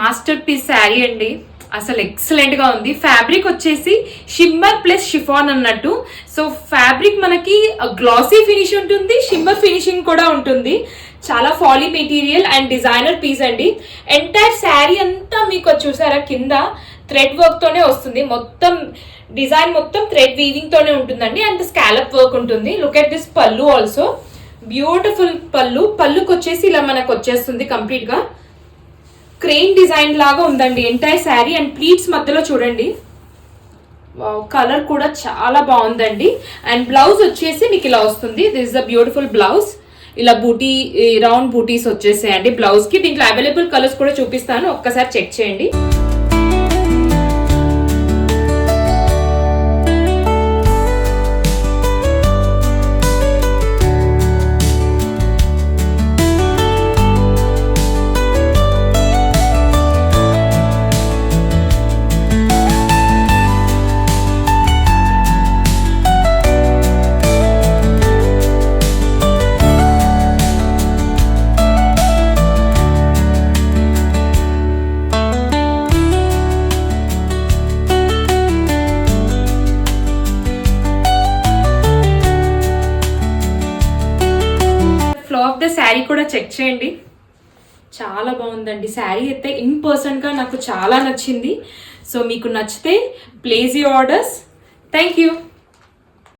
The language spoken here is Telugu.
మాస్టర్ పీస్ శారీ అండి. అసలు ఎక్సలెంట్ గా ఉంది. ఫ్యాబ్రిక్ వచ్చేసి షిమ్మర్ ప్లస్ షిఫాన్ అన్నట్టు. సో ఫ్యాబ్రిక్ మనకి గ్లాసీ ఫినిష్ ఉంటుంది, షిమ్మర్ ఫినిషింగ్ కూడా ఉంటుంది. చాలా ఫాలీ మెటీరియల్ అండ్ డిజైనర్ పీస్ అండి. ఎంటైర్ శారీ అంతా మీకు చూసారా కింద థ్రెడ్ వర్క్ తోనే వస్తుంది. మొత్తం డిజైన్ మొత్తం థ్రెడ్ వీవింగ్ తోనే ఉంటుందండి. అండ్ స్కాలప్ వర్క్ ఉంటుంది. లుక్ ఎట్ దిస్ పల్లు ఆల్సో బ్యూటిఫుల్ పల్లు. పల్లుకి వచ్చేసి ఇలా మనకు వచ్చేస్తుంది కంప్లీట్ గా క్రెయిన్ డిజైన్ లాగా ఉందండి ఎంటైర్ శారీ. అండ్ ప్లీట్స్ మధ్యలో చూడండి, కలర్ కూడా చాలా బాగుందండి. అండ్ బ్లౌజ్ వచ్చేసి మీకు ఇలా వస్తుంది. This is the beautiful blouse. ఇలా బూటీ రౌండ్ బూటీస్ వచ్చేసాయండి బ్లౌజ్ కి. దీంట్లో అవైలబుల్ కలర్స్ కూడా చూపిస్తాను, ఒక్కసారి చెక్ చేయండి. ఫ్లో ఆఫ్ ద శారీ కూడా చెక్ చేయండి, చాలా బాగుందండి శారీ అయితే. ఇన్ పర్సన్గా నాకు చాలా నచ్చింది. సో మీకు నచ్చితే place your orders. Thank you.